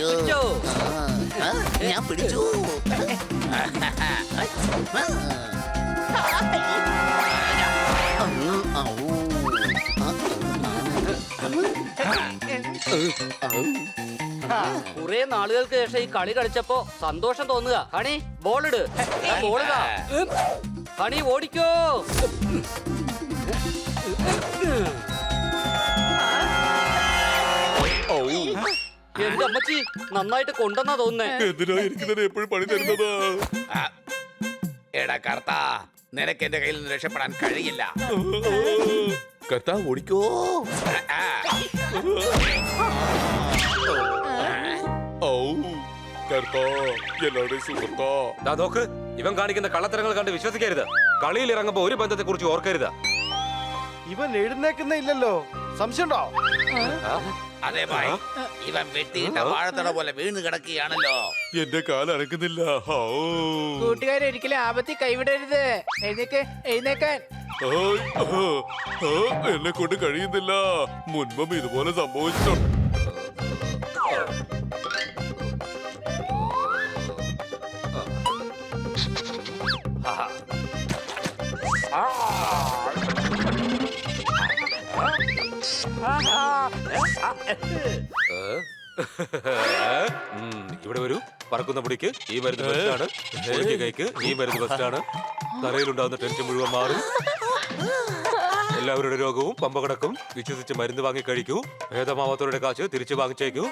പിടിച്ചോ. ഞാൻ പിടിച്ചു. കുറെ നാളുകൾക്ക് ശേഷം ഈ കളി കളിച്ചപ്പോ സന്തോഷം തോന്നുക. ഹണി ബോളിട്. ബോളിടാ. ഹണി ഓടിക്കോ. എന്റെ അമ്മച്ചി നന്നായിട്ട് കൊണ്ടെന്നാ തോന്നുന്നേ. എന്തിനാ ഇരിക്കുന്നത് എപ്പോഴും പണി തരുന്നത്? എടാ കർത്താ, നിനക്ക് എന്റെ കയ്യിൽ നിന്ന് രക്ഷപ്പെടാൻ കഴിയില്ല. കർത്താ ഓടിക്കോ. നോക്ക്, ഇവൻ കാണിക്കുന്ന കള്ളത്തരങ്ങൾ കണ്ട് വിശ്വസിക്കരുത്. കളിയിൽ ഇറങ്ങുമ്പോ ഒരു ബന്ധത്തെ കുറിച്ച് ഓർക്കരുത്. ഇവൻ എഴുന്നേക്കുന്ന ഇല്ലല്ലോ, സംശയമുണ്ടോ? അതെ ഭായ്, ഇവൻ വെട്ടിയിട്ട വാഴത്തട പോലെ വീണ് കിടക്കുകയാണല്ലോ. എന്റെ കാല് അനക്കുന്നില്ല. കൂട്ടുകാരൊരിക്കലും ആപത്തി കൈവിടരുത്. എഴുന്നേക്കാൻ. എന്നെ കൊണ്ട് കഴിയുന്നില്ല. മുൻപും ഇതുപോലെ സംഭവിച്ചിട്ടുണ്ട്. ഇവിടെ വരൂ. പറക്കുന്ന പൊടിക്ക് ഈ മരുന്ന് ബെസ്റ്റാണ്. പൊടിക്ക് കൈക്ക് ഈ മരുന്ന് ബെസ്റ്റാണ്. തലയിലുണ്ടാകുന്ന ടെൻഷൻ മുഴുവൻ മാറും. എല്ലാവരുടെ രോഗവും പമ്പ കിടക്കും. വിശ്വസിച്ച് മരുന്ന് വാങ്ങി കഴിക്കൂ. ഭേദമാവാത്തവരുടെ കാശ് തിരിച്ചു വാങ്ങിച്ചേക്കൂ.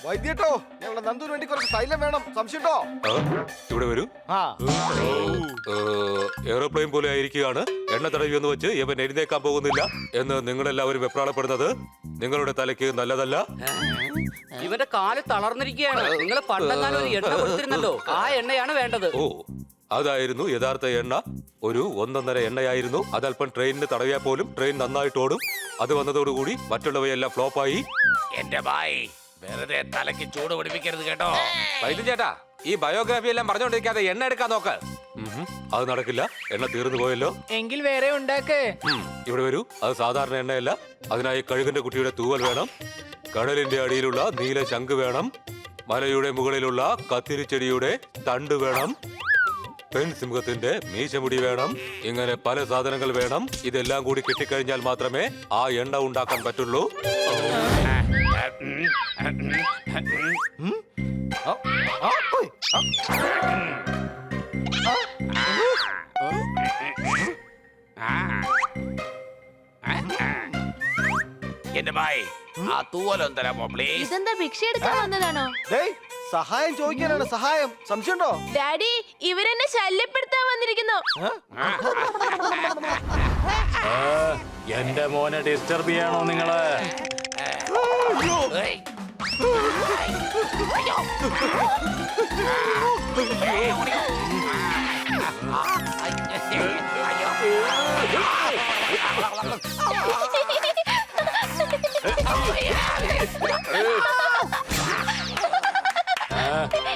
വൈദ്യട്ടോ, ഞങ്ങളുടെ നന്ദുവിന് വേണ്ടി കുറച്ച് തൈലം വേണം. സംശയമുണ്ടോ? ഇവിടെ വരൂ. എയറോപ്ലെയിൻ പോലെ ആയിരിക്കുകയാണ്. എണ്ണ തടവി എന്ന് വെച്ച് ഇവൻ എഴുന്നേക്കാൻ പോകുന്നില്ല എന്ന് നിങ്ങളെല്ലാവരും വെപ്രാളപ്പെടുന്നത് നിങ്ങളുടെ തലയ്ക്ക് നല്ലതല്ല. ഇവന്റെ കാല് തളർന്നിരിക്കുകയാണ്. നിങ്ങൾ പണ്ടെങ്ങാനും ഒരു എണ്ണ കൊടുത്തിരുന്നല്ലോ, ആ എണ്ണയാണ് വേണ്ടത്. ഓ, അതായിരുന്നു യഥാർത്ഥ എണ്ണ. ഒരു 1.5 എണ്ണയായിരുന്നു. അതല്പം ട്രെയിനിന് തടവിയാൽ പോലും ട്രെയിൻ നന്നായിട്ട് ഓടും. അത് വന്നതോടുകൂടി മറ്റുള്ളവയെല്ലാം ഫ്ലോപ്പായി. എന്റെ ഭായ്, വെറുതെ തലയ്ക്ക് ചൂട് പിടിപ്പിക്കരുത് കേട്ടോ. വൈദ്യ ചേട്ടാ, ഈ ബയോഗ്രാഫി എല്ലാം പറഞ്ഞുകൊണ്ടിരിക്കാതെ എണ്ണ എടുക്കാൻ നോക്ക്. അത് നടക്കില്ല. എണ്ണ തീർന്നു പോയല്ലോ. എങ്കിൽ വേറെ ഉണ്ടാക്ക്. ഇവിടെ വരൂ. അത് സാധാരണ എണ്ണയല്ല. അതിനായി കഴുകന്റെ കുട്ടിയുടെ തൂവൽ വേണം. കടലിന്റെ അടിയിലുള്ള നീല ശംഖ് വേണം. മലയുടെ മുകളിലുള്ള കത്തിരിച്ചെടിയുടെ തണ്ട് വേണം. പെൺസിംഹത്തിന്റെ മീശമുടി വേണം. ഇങ്ങനെ പല സാധനങ്ങൾ വേണം. ഇതെല്ലാം കൂടി കിട്ടിക്കഴിഞ്ഞാൽ മാത്രമേ ആ എണ്ണ ഉണ്ടാക്കാൻ പറ്റുള്ളൂ. എന്റെ ഭായ്, ആ തൂവലൊന്നും തരാമോ പ്ലീസ്? ഇതെന്താ ഭിക്ഷ എടുക്കാൻ വന്നതാണോ? സഹായം ചോദിക്കാനാണ്. സഹായം. സംശയമുണ്ടോ? ഡാഡി, ഇവരെന്നെ ശല്യപ്പെടുത്താൻ വന്നിരിക്കുന്നു. എന്റെ മോനെ ഡിസ്റ്റർബ് ചെയ്യണോ നിങ്ങള്?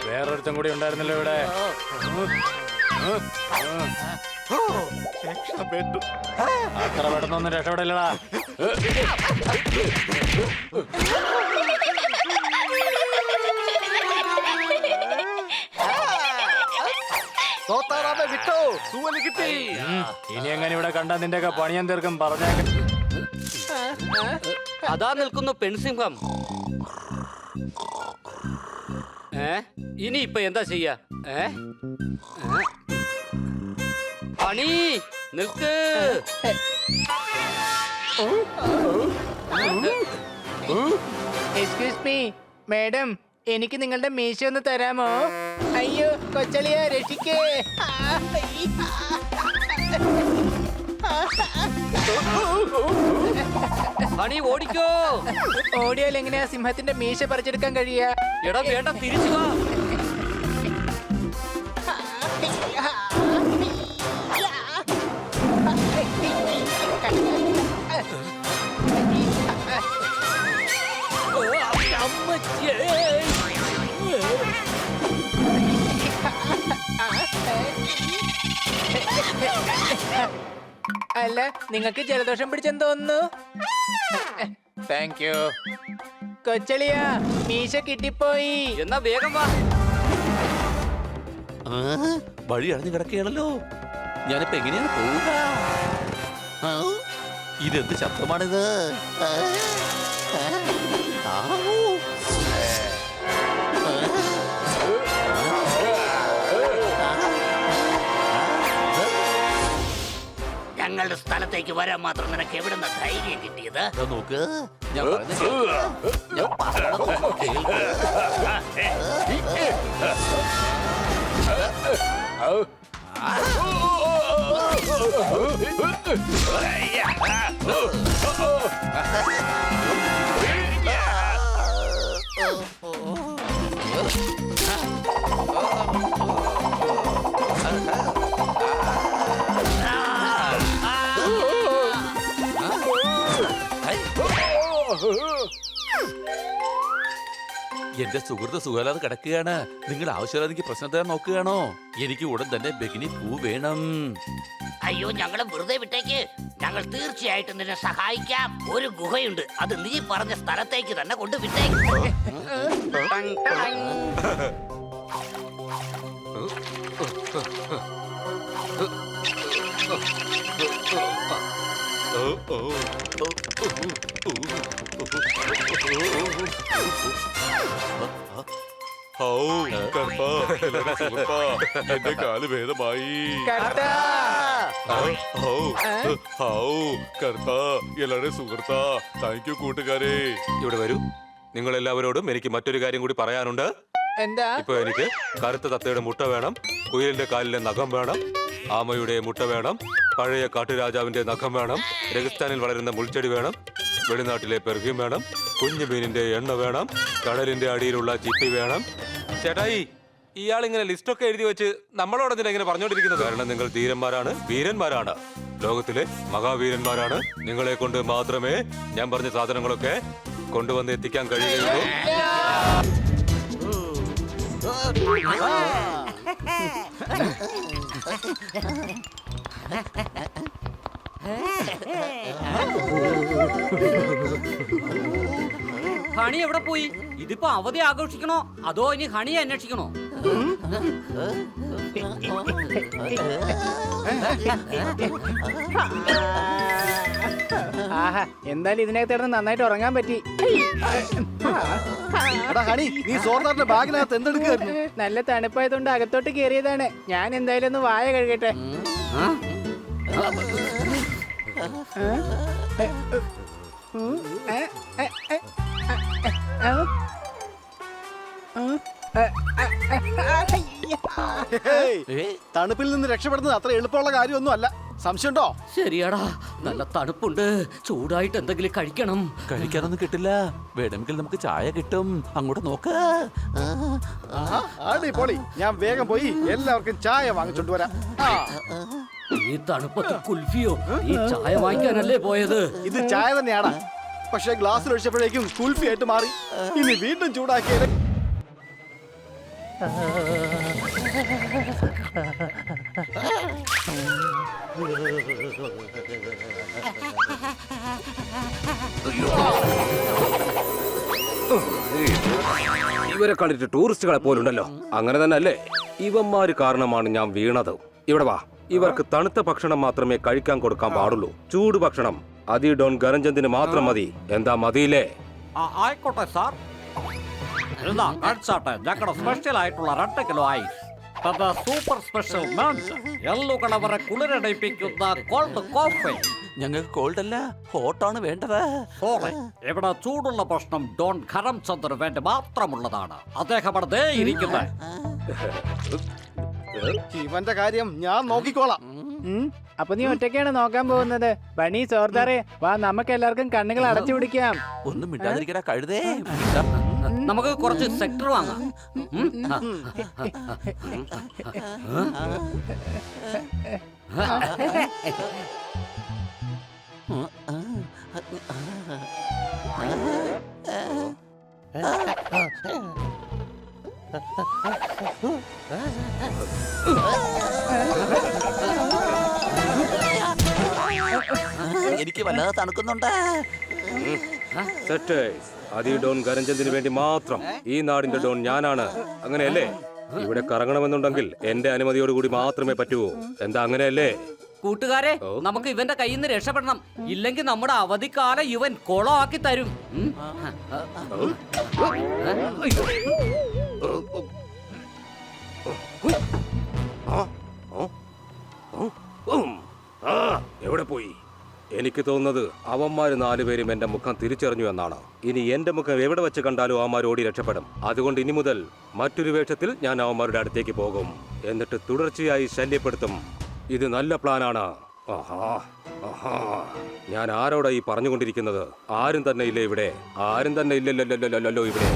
വേറൊരുത്തം കൂടി ഉണ്ടായിരുന്നല്ലോ ഇവിടെ. അത്ര പെട്ടെന്നൊന്നും രക്ഷപ്പെടില്ലടാ. വിട്ടോ, തൂവല് കിട്ടി. ഇനി എങ്ങനെ ഇവിടെ കണ്ടാ നിന്റെ ഒക്കെ പണിയാൻ തീർക്കും. പറഞ്ഞേക്ക. അതാ നിൽക്കുന്നു പെൺസിംഹം. ഇനി ഇപ്പൊ എന്താ ചെയ്യാ? പണി നിൽക്ക്. എക്സ്ക്യൂസ് മീ മാഡം, എനിക്ക് നിങ്ങളുടെ മീശ ഒന്ന് തരാമോ? അയ്യോ കൊച്ചളിയ, രക്ഷിക്കേ. പണി ഓടിക്കോ. ഓടിയാൽ എങ്ങനെയാ സിംഹത്തിന്റെ മീശ പറിച്ചെടുക്കാൻ കഴിയാ? എടാ വേണ്ട, തിരിച്ചു വാ. അല്ല നിങ്ങൾക്ക് ജലദോഷം പിടിച്ചെന്ന് തോന്നുന്നു. Thank you. കൊച്ചളിയ മീശ കിട്ടിപ്പോയി. എന്നാ വേഗം വാ. വഴി അടഞ്ഞു കിടക്കുകയാണല്ലോ. ഞാനിപ്പോ എങ്ങനെയാണ് പോവുക? ഇതെന്ത് ശബ്ദമാണിത്? ഞങ്ങളുടെ സ്ഥലത്തേക്ക് വരാൻ മാത്രം നിനക്ക് എവിടുന്ന ധൈര്യം കിട്ടിയത്? നോക്ക്, ഞാൻ എന്റെ സുഹൃത്ത് സുഖലാതെ കിടക്കുകയാണ്. നിങ്ങൾ ആവശ്യമില്ലാതെ എനിക്ക് പ്രശ്നം തരാൻ നോക്കുകയാണോ? എനിക്ക് ഉടൻ തന്നെ ബെഗിനി പൂ വേണം. അയ്യോ, ഞങ്ങളെ വെറുതെ വിട്ടേക്ക്. ഞങ്ങൾ തീർച്ചയായിട്ടും നിന്നെ സഹായിക്കാം. ഒരു ഗുഹയുണ്ട്, അത് നീ പറഞ്ഞ സ്ഥലത്തേക്ക് തന്നെ കൊണ്ട് വിട്ടേക്ക്. എന്റെ കാല് ഭേദമായി. എല്ലാവരുടെ സുഹൃത്താ, താങ്ക് യു കൂട്ടുകാരെ. ഇവിടെ വരൂ. നിങ്ങൾ എല്ലാവരോടും എനിക്ക് മറ്റൊരു കാര്യം കൂടി പറയാനുണ്ട്. എന്താ? ഇപ്പൊ എനിക്ക് കറുത്ത തത്തയുടെ മുട്ട വേണം, കുയിലിന്റെ കാലിലെ നഖം വേണം, ആമയുടെ മുട്ട വേണം, പഴയ കാട്ടുരാജാവിന്റെ നഖം വേണം, രഗസ്ഥാനിൽ വളരുന്ന മുൾച്ചെടി വേണം, വെളിനാട്ടിലെ പെർഫ്യൂം വേണം, കുഞ്ഞു മീനിന്റെ എണ്ണ വേണം, കടലിന്റെ അടിയിലുള്ള ചിപ്പി വേണം. ചേട്ടായി, ഇയാളിങ്ങനെ ലിസ്റ്റൊക്കെ എഴുതി വെച്ച് നമ്മളോട് എന്തിനാ ഇങ്ങനെ പറഞ്ഞോണ്ടിരിക്കുന്നത്? കാരണം നിങ്ങൾ ധീരന്മാരാണ്, വീരന്മാരാണ്, ലോകത്തിലെ മഹാവീരന്മാരാണ്. നിങ്ങളെ കൊണ്ട് മാത്രമേ ഞാൻ പറഞ്ഞ സാധനങ്ങളൊക്കെ കൊണ്ടുവന്ന് എത്തിക്കാൻ കഴിയുകയുള്ളൂ. ഹണി എവിടെ പോയി? ഇതിപ്പോ അവധി ആഘോഷിക്കണോ അതോ ഇനി ഹണിയെ അന്വേഷിക്കണോ? ആഹാ, എന്തായാലും ഇതിനകത്ത് കിടന്ന് നന്നായിട്ട് ഉറങ്ങാൻ പറ്റി. എടാ ഹണി, നീ സോർദാറിന്റെ ബാഗിനകത്ത് എന്തെടുക്കായിരുന്നു? നല്ല തണുപ്പായതുകൊണ്ട് അകത്തോട്ട് കയറിയതാണ്. ഞാൻ എന്തായാലും ഒന്ന് വായ കഴുകട്ടെ. തണുപ്പിൽ നിന്ന് രക്ഷപ്പെടുന്നത് അത്ര എളുപ്പമുള്ള കാര്യമൊന്നും അല്ല. സംശയമുണ്ടോ? ശരിയാടാ, നല്ല തണുപ്പുണ്ട്. ചൂടായിട്ട് എന്തെങ്കിലും കഴിക്കണം. കഴിക്കാനൊന്നും കിട്ടില്ല. വേണമെങ്കിൽ നമുക്ക് ചായ കിട്ടും. അങ്ങോട്ട് നോക്ക്. അടിപൊളി. ഞാൻ വേഗം പോയി എല്ലാവർക്കും ചായ വാങ്ങിച്ചോണ്ട് വരാം. ഈ തണുപ്പത്ത് കുൽഫിയോ? ഈ ചായ വാങ്ങിക്കാനല്ലേ പോയത്? ഇത് ചായ തന്നെയാടാ, പക്ഷെ ഗ്ലാസ്സിൽ ഒഴിച്ചപ്പോഴേക്കും കുൽഫി ആയിട്ട് മാറി. ഇനി വീണ്ടും ചൂടാക്കിയത്. ഇവരെ കണ്ടിട്ട് ടൂറിസ്റ്റുകളെ പോലുണ്ടല്ലോ. അങ്ങനെ തന്നെ അല്ലേ? ഇവന്മാര് കാരണമാണ് ഞാൻ വീണത്. ഇവിടെ വാ. ഇവർക്ക് തണുത്ത ഭക്ഷണം മാത്രമേ കഴിക്കാൻ കൊടുക്കാൻ പാടുള്ളൂ. ചൂട് ഭക്ഷണം അതി ഡോൺ ഗരഞ്ചന്തിന് മാത്രം മതി. എന്താ മതിയില്ലേ? ആയിക്കോട്ടെ സാർ. ഞങ്ങളുടെ സ്പെഷ്യൽ ആയിട്ടുള്ള 2 കിലോ ഐസ്. സൂപ്പർ സ്പെഷ്യൽ എല്ലുകളവരെ കുളിരടയിപ്പിക്കുന്ന കോൾഡ് കോഫി. ഞങ്ങൾക്ക് കോൾഡ് അല്ല, ഹോട്ടാണ് വേണ്ടത്. സോറി, ഇവിടെ ചൂടുള്ള ഭക്ഷണം ഡോൺ ഖരംചന്ദ്രന് വേണ്ടി മാത്രമുള്ളതാണ്. അദ്ദേഹം അവിടെ ഇരിക്കുന്നത്. ഇവന്റെ കാര്യം ഞാൻ നോക്കിക്കോളാം. അപ്പൊ നീ ഒറ്റയ്ക്കാണ് നോക്കാൻ പോകുന്നത്? ബണി, സോർദാറെ, വാ, നമുക്ക് എല്ലാവർക്കും കണ്ണുകൾ അടച്ചു പിടിക്കാം. ഒന്നും മിണ്ടാതിരിക്കടാ കഴുതേ. നമുക്ക് കുറച്ച് സെക്ടർ വാങ്ങാം. എനിക്ക് വല്ലാതെ തണുക്കുന്നുണ്ട്. സെറ്റേഴ്സ്, അതി ഡോൺ കരഞ്ചന്തിന് വേണ്ടി മാത്രം ഈ നാടിന്റെ ഡോൺ ഞാനാണ്. അങ്ങനെയല്ലേ? ഇവിടെ കറങ്ങണമെന്നുണ്ടെങ്കിൽ എന്റെ അനുമതിയോടുകൂടി മാത്രമേ പറ്റൂ. എന്താ അങ്ങനെയല്ലേ? കൂട്ടുകാരെ, നമുക്ക് ഇവന്റെ കയ്യിൽ നിന്ന് രക്ഷപ്പെടണം. ഇല്ലെങ്കിൽ നമ്മുടെ അവധിക്കാലം ഇവൻ കൊളമാക്കി തരും. എവിടെ പോയി? എനിക്ക് തോന്നുന്നത് അവന്മാര് 4 പേരും എന്റെ മുഖം തിരിച്ചറിഞ്ഞു എന്നാണ്. ഇനി എന്റെ മുഖം എവിടെ വെച്ച് കണ്ടാലും അവന്മാർ ഓടി രക്ഷപ്പെടും. അതുകൊണ്ട് ഇനി മുതൽ മറ്റൊരു വേഷത്തിൽ ഞാൻ അവന്മാരുടെ അടുത്തേക്ക് പോകും. എന്നിട്ട് തുടർച്ചയായി ശല്യപ്പെടുത്തും. ഇത് നല്ല പ്ലാനാണ്. ഞാൻ ആരോടാ ഈ പറഞ്ഞുകൊണ്ടിരിക്കുന്നത്? ആരും തന്നെ ഇല്ല ഇവിടെ. ആരും തന്നെ ഇല്ലല്ലോ ഇവിടെ.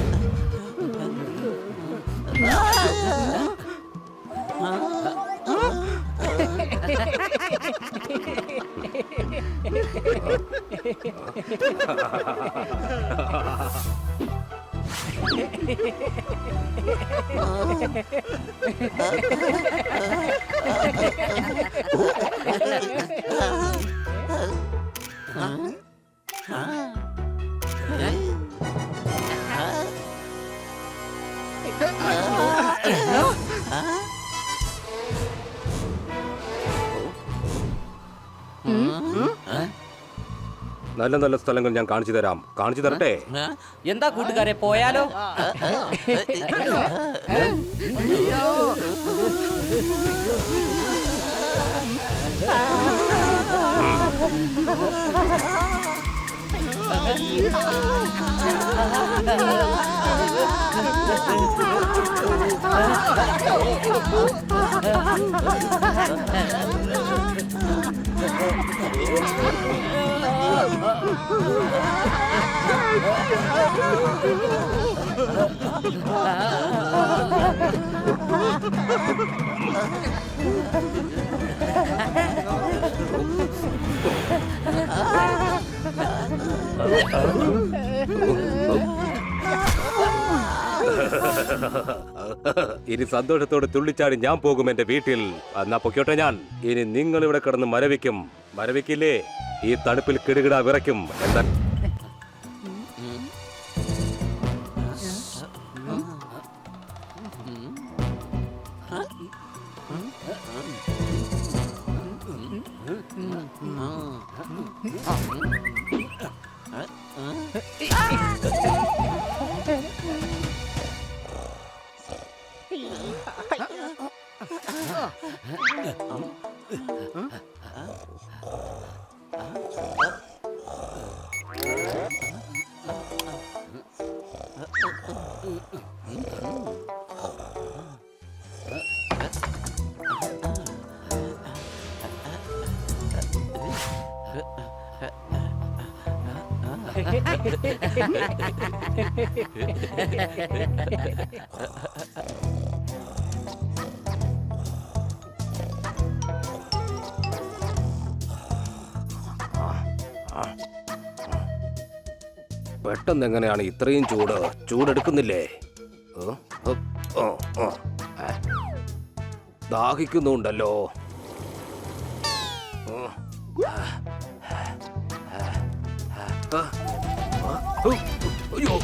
നല്ല നല്ല സ്ഥലങ്ങൾ ഞാൻ കാണിച്ചു തരാം. കാണിച്ചു തരട്ടെ? എന്താ കൂട്ടുകാരെ, പോയാലോ? ഇനി സന്തോഷത്തോടെ തുള്ളിച്ചാടി ഞാൻ പോകും എന്റെ വീട്ടിൽ. എന്നാ പൊക്കോട്ടെ ഞാൻ. ഇനി നിങ്ങൾ ഇവിടെ കിടന്ന് മരവിക്കും. മരവിക്കില്ലേ? ഈ തണുപ്പിൽ കിടുകിട വിറയ്ക്കും. എന്താ പെട്ടെന്ന് എങ്ങനെയാണ് ഇത്രയും ചൂട്? ചൂടെടുക്കുന്നില്ലേ? ദാഹിക്കുന്നുണ്ടല്ലോ. അയ്യോ,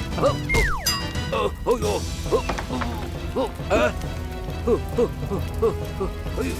അയ്യോ, അയ്യോ.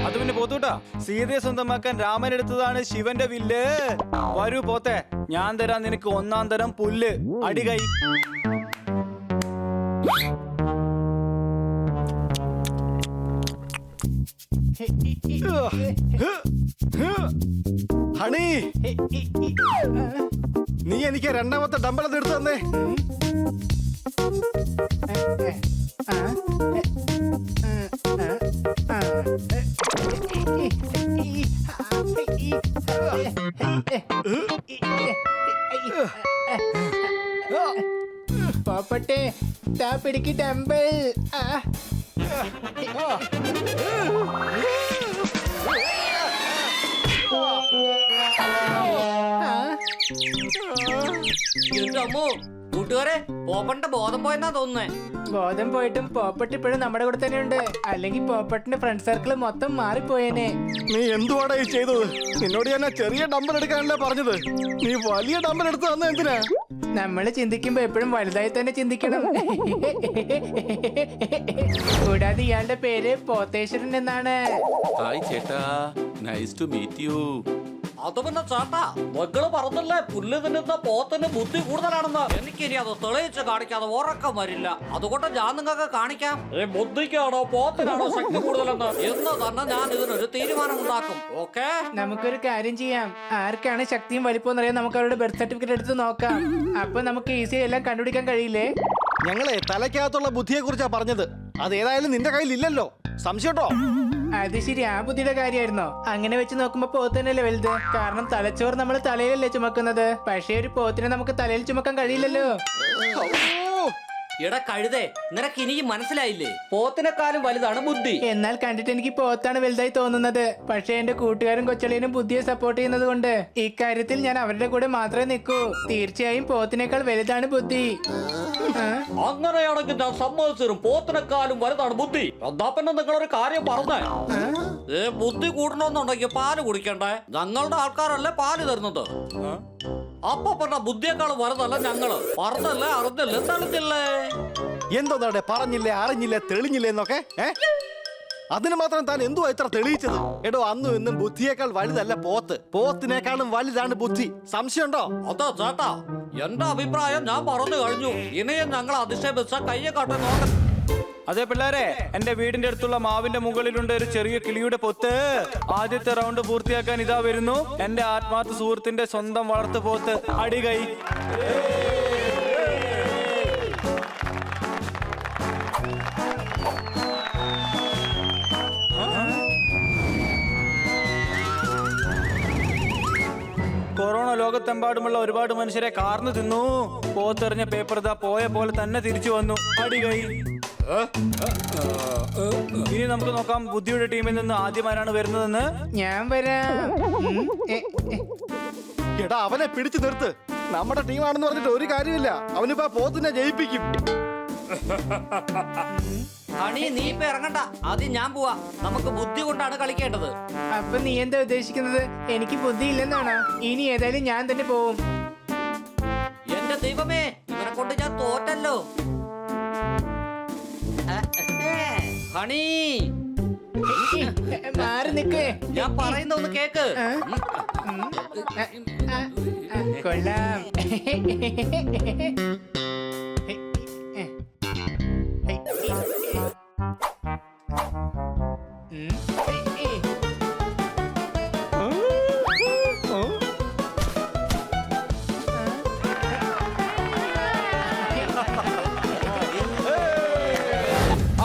അത് പിന്നെ പോത്തൂട്ടാ, സീതയെ സ്വന്തമാക്കാൻ രാമൻ എടുത്തതാണ് ശിവന്റെ വില്ല്. വരൂ പോത്തെ, ഞാൻ തരാം നിനക്ക് 1-ാം തരം പുല്ല്. അടികൈ. ഹണി, നീ എനിക്ക് രണ്ടാമത്തെ ഡമ്പലത് എടുത്തു തന്നേ. പോപ്പട്ടെ, താ പിടിക്ക് ഡംബിൾ. എന്റെ അമ്മോ, കൂട്ടുകാരെ പോപ്പന്റെ ബോധം പോയെന്നാ തോന്നുന്നേ. ബോധം പോയിട്ടും പോപ്പട്ട് ഇപ്പോഴും നമ്മുടെ കൂടെ തന്നെ ഉണ്ട്. അല്ലെങ്കിൽ പോപ്പട്ടിന്റെ ഫ്രണ്ട് സർക്കിൾ മൊത്തം മാറിപ്പോയേനെ. നീ എന്തുവാടാ ഈ ചെയ്തത്? നിന്നോട് ഞാൻ ചെറിയ ഡമ്പൽ എടുക്കാനല്ലേ പറഞ്ഞത്? നീ വലിയ ഡമ്പൽ എടുത്ത് തന്ന എന്തിനാ? നമ്മൾ ചിന്തിക്കുമ്പോ എപ്പോഴും വലുതായി തന്നെ ചിന്തിക്കണം. കൂടാതെ ഇയാളുടെ പേര് പോത്തേശ്വരൻ എന്നാണ്. ഹായ് ചേട്ടാ, നൈസ് ടു മീറ്റ് യു. അത് പിന്നെ ചേട്ടാ, മക്കള് പറഞ്ഞല്ലേ പുല്ല് തിന്നുന്ന പോത്തിന് ബുദ്ധി കൂടുതലാണെന്ന്. എനിക്കിനി അത് തെളിയിച്ച് കാണിക്കാതെ ഉറക്കം വരില്ല. അതുകൊണ്ട് ഞാൻ നിങ്ങൾക്ക് കാണിക്കാം. ഈ ബുദ്ധിക്കാണോ പോത്തിനാണോ ശക്തി കൂടുതലെന്ന് എന്ന് തന്നെ ഞാൻ ഇതിനൊരു തീരുമാനം ഉണ്ടാക്കും. ഓക്കെ, നമുക്കൊരു കാര്യം ചെയ്യാം. ആർക്കാണ് ശക്തിയും വലിപ്പം എന്നറിയാൻ നമുക്ക് അവരുടെ ബർത്ത് സർട്ടിഫിക്കറ്റ് എടുത്ത് നോക്കാം. അപ്പൊ നമുക്ക് ഈസി എല്ലാം കണ്ടുപിടിക്കാൻ കഴിയില്ലേ? ഞങ്ങളെ തലയ്ക്കകത്തുള്ള ബുദ്ധിയെ കുറിച്ചാ പറഞ്ഞത്. അത് ഏതായാലും നിന്റെ കയ്യിൽ ഇല്ലല്ലോ. സംശയട്ടോ? അത് ശരി, ആ ബുദ്ധിയുടെ കാര്യമായിരുന്നോ? അങ്ങനെ വെച്ച് നോക്കുമ്പോ പോത്തന്നല്ലേ വലുത്. കാരണം തലച്ചോറ് നമ്മൾ തലയിലല്ലേ ചുമക്കുന്നത്. പക്ഷേ ഒരു പോത്തിനെ നമുക്ക് തലയിൽ ചുമക്കാൻ കഴിയില്ലല്ലോ. എടാ കഴുതേ, നിനക്ക് ഇനിയും മനസ്സിലായില്ലേ? പോത്തിനെക്കാളും വലുതാണ് ബുദ്ധി. എന്നാൽ കണ്ടിട്ട് എനിക്ക് പോത്താണ് വലുതായി തോന്നുന്നത്. പക്ഷേ എന്റെ കൂട്ടുകാരും കൊച്ചളിയനും ബുദ്ധിയെ സപ്പോർട്ട് ചെയ്യുന്നത് കൊണ്ട് ഇക്കാര്യത്തിൽ ഞാൻ അവരുടെ കൂടെ മാത്രമേ നിൽക്കൂ. തീർച്ചയായും പോത്തിനേക്കാൾ വലുതാണ് ബുദ്ധി. അങ്ങനെയാണെങ്കിൽ ഞാൻ സമ്മതിച്ചു, പോത്തിനെക്കാളും വലുതാണ് ബുദ്ധി. എന്താ പിന്നെ നിങ്ങളൊരു കാര്യം പറഞ്ഞേ? ബുദ്ധി കൂട്ടണമെന്നുണ്ടെങ്കിൽ പാല് കുടിക്കണ്ടേ? ഞങ്ങളുടെ ആൾക്കാരല്ലേ പാല് തരുന്നത്. അപ്പൊ പറഞ്ഞ ബുദ്ധിയെക്കാളും വലുതല്ല ഞങ്ങള്. പറഞ്ഞല്ലേ, അറിഞ്ഞല്ലേ, തെളിഞ്ഞില്ലേ? എന്തോന്നാടെ പറഞ്ഞില്ലേ, അറിഞ്ഞില്ലേ, തെളിഞ്ഞില്ലേ എന്നൊക്കെ? അതിന് മാത്രം താൻ എന്തുവാ ഇത്ര തെളിയിച്ചത്? എടോ, അന്നും ഇന്നും ബുദ്ധിയേക്കാൾ വലുതല്ല പോത്ത്. പോത്തിനേക്കാളും വലുതാണ് ബുദ്ധി. സംശയമുണ്ടോ? അതോ ചേട്ടാ, എന്റെ അഭിപ്രായം ഞാൻ പറഞ്ഞു കഴിഞ്ഞു. ഇനിയും ഞങ്ങൾ അതിശയിച്ച കയ്യെ കാട്ടെ നോക്കാം. അതെ പിള്ളേരെ, എന്റെ വീടിന്റെ അടുത്തുള്ള മാവിന്റെ മുകളിലുണ്ട് ഒരു ചെറിയ കിളിയുടെ പൊത്ത്. ആദ്യത്തെ റൗണ്ട് പൂർത്തിയാക്കാൻ ഇതാ വരുന്നു എന്റെ ആത്മാർത്ഥ സുഹൃത്തിന്റെ സ്വന്തം വളർത്തു പോത്ത് അടികൈ. കൊറോണ ലോകത്തെമ്പാടുമുള്ള ഒരുപാട് മനുഷ്യരെ കാർന്നു തിന്നു. പോത്തെറിഞ്ഞ പേപ്പർ ഇതാ പോയ പോലെ തന്നെ തിരിച്ചു വന്നു അടികൈ. ഇനി നമുക്ക് നോക്കാം ബുദ്ധിയുടെ ടീമിൽ നിന്ന് ആദ്യമാരാണ് വരുന്നതെന്ന്. ഞാൻ വരാം. എടാ, അവനെ പിടിച്ചു നിർത്ത്. നമ്മുടെ ടീമാണെന്ന് പറഞ്ഞിട്ട് ഒരു കാര്യമില്ല. അവനിപ്പോ പോത്തിനെ ജയിപ്പിക്കും. ഹണി, നീ ഇപ്പൊ ഇറങ്ങണ്ട, ആദ്യം ഞാൻ പോവാ. നമുക്ക് ബുദ്ധി കൊണ്ടാണ് കളിക്കേണ്ടത്. അപ്പൊ നീ എന്താ ഉദ്ദേശിക്കുന്നത്? എനിക്ക് ബുദ്ധി ഇല്ലെന്നാണോ? ഇനി ഏതായാലും ഞാൻ തന്നെ പോവും. എന്റെ ദൈവമേ, ഇവനെ കൊണ്ട് ഞാൻ തോറ്റല്ലോ. ഹണി, മാറി നിക്ക്. ഞാൻ പറയുന്ന ഒന്ന് കേക്ക്. കൊള്ളാം.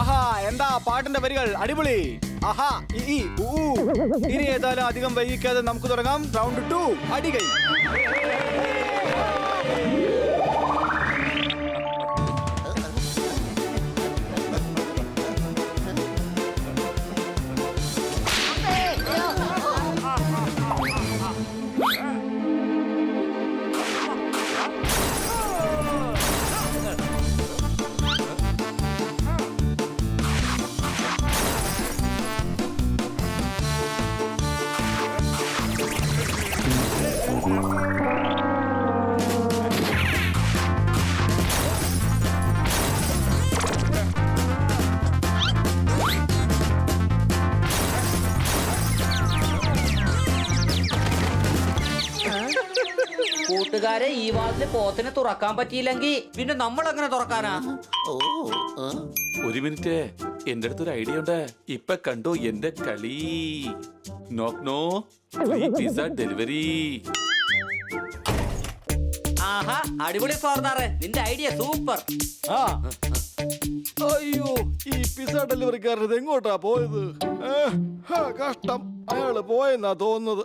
ആഹാ, എന്താ പാട്ടിന്റെ വരികൾ അടിപൊളി. ആഹാ, ഇനി ഏതായാലും അധികം വൈകിക്കാതെ നമുക്ക് തുടങ്ങാം. റൗണ്ട് 2 അടികൈ. കൂട്ടുകാരെ ഈ വാതില് പോത്തിനെ തുറക്കാൻ പറ്റിയില്ലെങ്കിൽ പിന്നെ നമ്മൾ എങ്ങനെ തുറക്കാനാ? ഒരു മിനിറ്റ്, എന്റെ അടുത്തൊരു ഐഡിയ ഉണ്ട്. ഇപ്പൊ കണ്ടോ എന്റെ കളി. നോക്ക് നോ പിസ്സ ഡെലിവറി. ആഹാ, അടിപൊളി ഫാദറെ, നിന്റെ ഐഡിയ സൂപ്പർ. ആ അയ്യോ, ഈ പിസ്സ ഡെലിവറിക്കാരൻ എങ്ങോട്ടാ പോയത്? കഷ്ടം, അയാള് പോയെന്നാ തോന്നുന്നത്.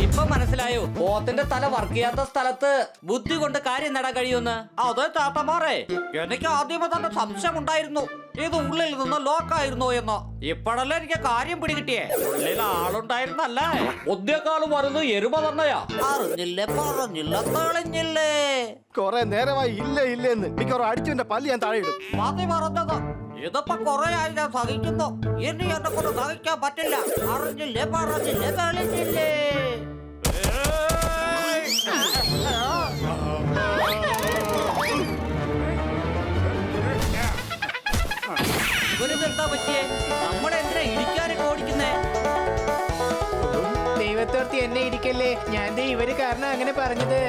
ഇപ്പൊ മനസ്സിലായോ പോത്തിന്റെ തല വർക്ക് ചെയ്യാത്ത സ്ഥലത്ത് ബുദ്ധി കൊണ്ട് കാര്യം നേടാൻ കഴിയുമെന്ന്? അതെ താത്തമാരെ, എനിക്ക് ആദ്യമേ തന്നെ സംശയം ഉണ്ടായിരുന്നു ഇത് ഉള്ളിൽ നിന്ന് ലോക്കായിരുന്നോ എന്ന്. ഇപ്പോഴല്ലേ എനിക്ക് കാര്യം പിടികിട്ടിയേ. ഉള്ളിൽ ആളുണ്ടായിരുന്നല്ലേ. ബുദ്ധിയെക്കാളും വരുന്നു എരുമ തന്നെയാ. അറിഞ്ഞില്ലേ, പറഞ്ഞില്ല, തെളിഞ്ഞില്ലേ. കൊറേ നേരമായി ഇല്ല ഇല്ലെന്ന്. മിക്കവാറും അടിച്ചവന്റെ പല്ല് ഞാൻ താഴെ ഇടും. മതി പറഞ്ഞത്. ഇതിപ്പോ കൊറേ ആയി ഞാൻ സഹിക്കുന്നു. ഇനി എന്നെ കൊണ്ട് സഹിക്കാൻ പറ്റില്ല. അറിഞ്ഞില്ലേ, പറഞ്ഞില്ലേ, തെളിഞ്ഞില്ലേ. ഇവനെന്താ പറ്റിയേ? നമ്മളെന്തിനാ ഇടിക്കാനൊക്കെ ഓടിക്കുന്നേ? ദൈവത്തോർത്തി എന്നെ ഇരിക്കല്ലേ, ഞാൻ ദേ ഇവര് കാരണം അങ്ങനെ പറഞ്ഞത്.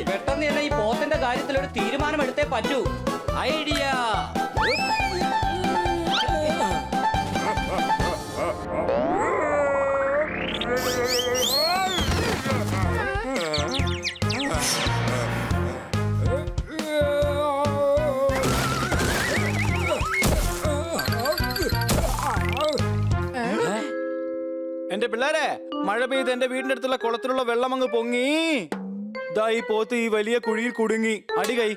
പെട്ടെന്ന് തന്നെ ഈ പോത്തിന്റെ കാര്യത്തിൽ ഒരു തീരുമാനം എടുത്തേ പറ്റൂ. ഐഡിയ. എന്റെ പിള്ളേരെ, മഴ പെയ്ത് എന്റെ വീടിന്റെ അടുത്തുള്ള കുളത്തിലുള്ള വെള്ളം അങ്ങ് പൊങ്ങി. ദാ ഈ പോത്ത് ഈ വലിയ കുഴിയിൽ കുടുങ്ങി. അടി കൈ